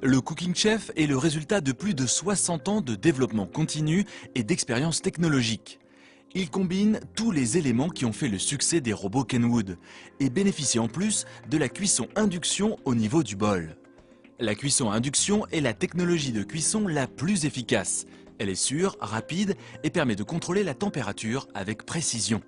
Le Cooking Chef est le résultat de plus de 60 ans de développement continu et d'expérience technologique. Il combine tous les éléments qui ont fait le succès des robots Kenwood et bénéficie en plus de la cuisson induction au niveau du bol. La cuisson à induction est la technologie de cuisson la plus efficace. Elle est sûre, rapide et permet de contrôler la température avec précision.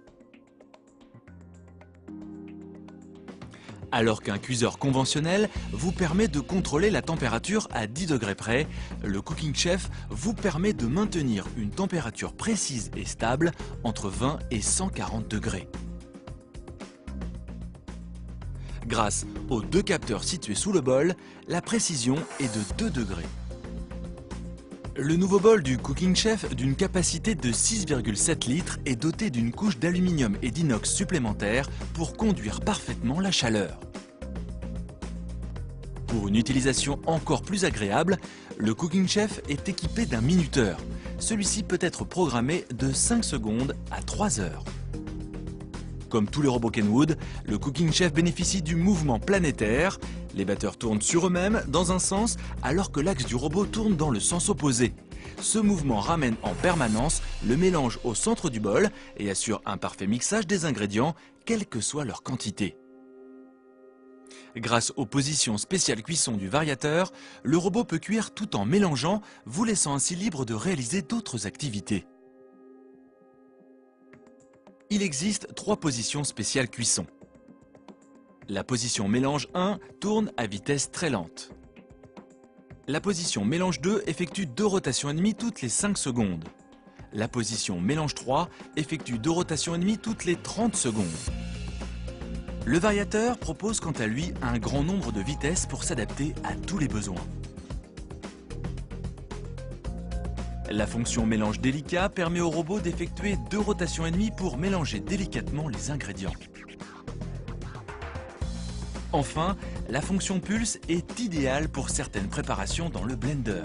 Alors qu'un cuiseur conventionnel vous permet de contrôler la température à 10 degrés près, le Cooking Chef vous permet de maintenir une température précise et stable entre 20 et 140 degrés. Grâce aux deux capteurs situés sous le bol, la précision est de 2 degrés. Le nouveau bol du Cooking Chef d'une capacité de 6,7 litres est doté d'une couche d'aluminium et d'inox supplémentaire pour conduire parfaitement la chaleur. Pour une utilisation encore plus agréable, le Cooking Chef est équipé d'un minuteur. Celui-ci peut être programmé de 5 secondes à 3 heures. Comme tous les robots Kenwood, le Cooking Chef bénéficie du mouvement planétaire. Les batteurs tournent sur eux-mêmes dans un sens alors que l'axe du robot tourne dans le sens opposé. Ce mouvement ramène en permanence le mélange au centre du bol et assure un parfait mixage des ingrédients, quelle que soit leur quantité. Grâce aux positions spéciales cuisson du variateur, le robot peut cuire tout en mélangeant, vous laissant ainsi libre de réaliser d'autres activités. Il existe 3 positions spéciales cuisson. La position mélange 1 tourne à vitesse très lente. La position mélange 2 effectue 2 rotations et demie toutes les 5 secondes. La position mélange 3 effectue 2 rotations et demie toutes les 30 secondes. Le variateur propose quant à lui un grand nombre de vitesses pour s'adapter à tous les besoins. La fonction mélange délicat permet au robot d'effectuer 2 rotations et demie pour mélanger délicatement les ingrédients. Enfin, la fonction pulse est idéale pour certaines préparations dans le blender.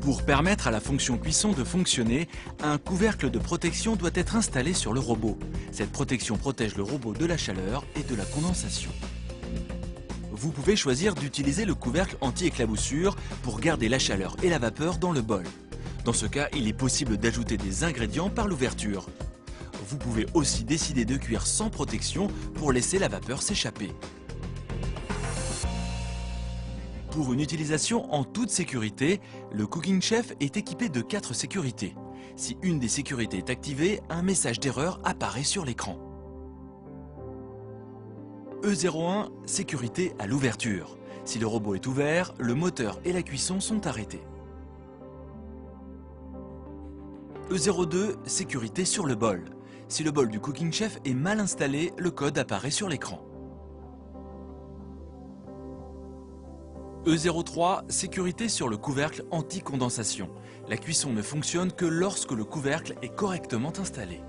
Pour permettre à la fonction cuisson de fonctionner, un couvercle de protection doit être installé sur le robot. Cette protection protège le robot de la chaleur et de la condensation. Vous pouvez choisir d'utiliser le couvercle anti-éclaboussure pour garder la chaleur et la vapeur dans le bol. Dans ce cas, il est possible d'ajouter des ingrédients par l'ouverture. Vous pouvez aussi décider de cuire sans protection pour laisser la vapeur s'échapper. Pour une utilisation en toute sécurité, le Cooking Chef est équipé de 4 sécurités. Si une des sécurités est activée, un message d'erreur apparaît sur l'écran. E01, sécurité à l'ouverture. Si le robot est ouvert, le moteur et la cuisson sont arrêtés. E02, sécurité sur le bol. Si le bol du Cooking Chef est mal installé, le code apparaît sur l'écran. E03, sécurité sur le couvercle anti-condensation. La cuisson ne fonctionne que lorsque le couvercle est correctement installé.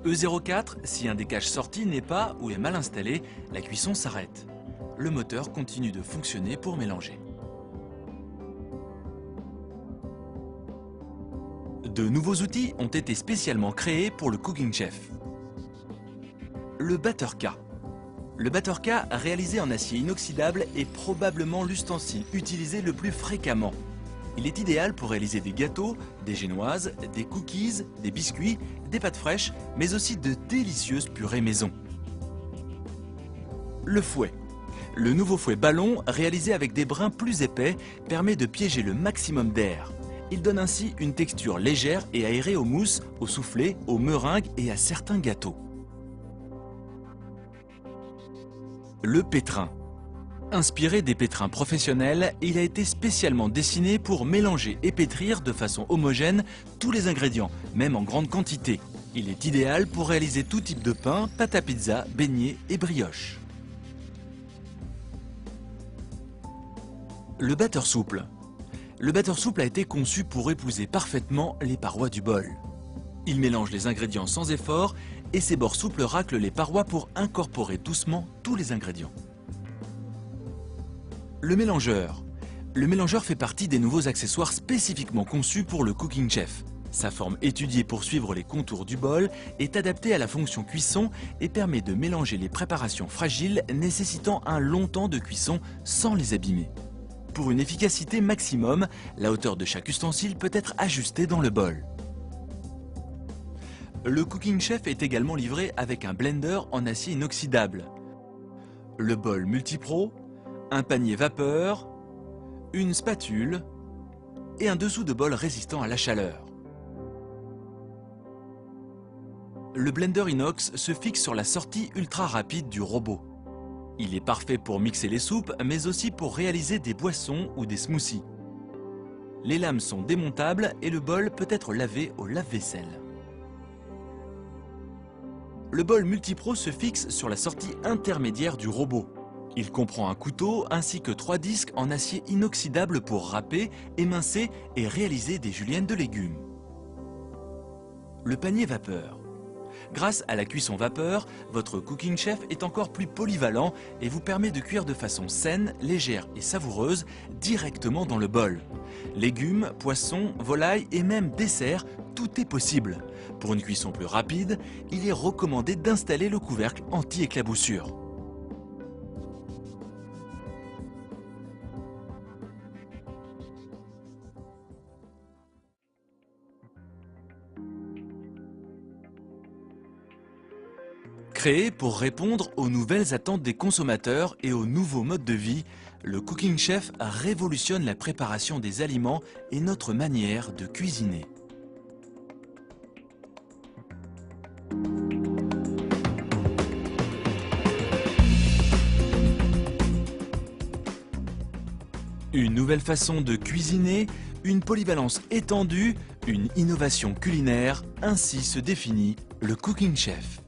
E04, si un des caches sorties n'est pas ou est mal installé, la cuisson s'arrête. Le moteur continue de fonctionner pour mélanger. De nouveaux outils ont été spécialement créés pour le Cooking Chef. Le batteur K. Le batteur K, réalisé en acier inoxydable, est probablement l'ustensile utilisé le plus fréquemment. Il est idéal pour réaliser des gâteaux, des génoises, des cookies, des biscuits, des pâtes fraîches, mais aussi de délicieuses purées maison. Le fouet. Le nouveau fouet ballon, réalisé avec des brins plus épais, permet de piéger le maximum d'air. Il donne ainsi une texture légère et aérée aux mousses, aux soufflés, aux meringues et à certains gâteaux. Le pétrin. Inspiré des pétrins professionnels, il a été spécialement dessiné pour mélanger et pétrir de façon homogène tous les ingrédients, même en grande quantité. Il est idéal pour réaliser tout type de pain, pâte à pizza, beignets et brioches. Le batteur souple. Le batteur souple a été conçu pour épouser parfaitement les parois du bol. Il mélange les ingrédients sans effort et ses bords souples raclent les parois pour incorporer doucement tous les ingrédients. Le mélangeur. Le mélangeur fait partie des nouveaux accessoires spécifiquement conçus pour le Cooking Chef. Sa forme étudiée pour suivre les contours du bol est adaptée à la fonction cuisson et permet de mélanger les préparations fragiles nécessitant un long temps de cuisson sans les abîmer. Pour une efficacité maximum, la hauteur de chaque ustensile peut être ajustée dans le bol. Le Cooking Chef est également livré avec un blender en acier inoxydable, le bol multipro, un panier vapeur, une spatule et un dessous de bol résistant à la chaleur. Le blender inox se fixe sur la sortie ultra rapide du robot. Il est parfait pour mixer les soupes, mais aussi pour réaliser des boissons ou des smoothies. Les lames sont démontables et le bol peut être lavé au lave-vaisselle. Le bol multipro se fixe sur la sortie intermédiaire du robot. Il comprend un couteau ainsi que 3 disques en acier inoxydable pour râper, émincer et réaliser des juliennes de légumes. Le panier vapeur. Grâce à la cuisson vapeur, votre Cooking Chef est encore plus polyvalent et vous permet de cuire de façon saine, légère et savoureuse directement dans le bol. Légumes, poissons, volailles et même desserts, tout est possible. Pour une cuisson plus rapide, il est recommandé d'installer le couvercle anti-éclaboussure. Créé pour répondre aux nouvelles attentes des consommateurs et aux nouveaux modes de vie, le Cooking Chef révolutionne la préparation des aliments et notre manière de cuisiner. Une nouvelle façon de cuisiner, une polyvalence étendue, une innovation culinaire, ainsi se définit le Cooking Chef.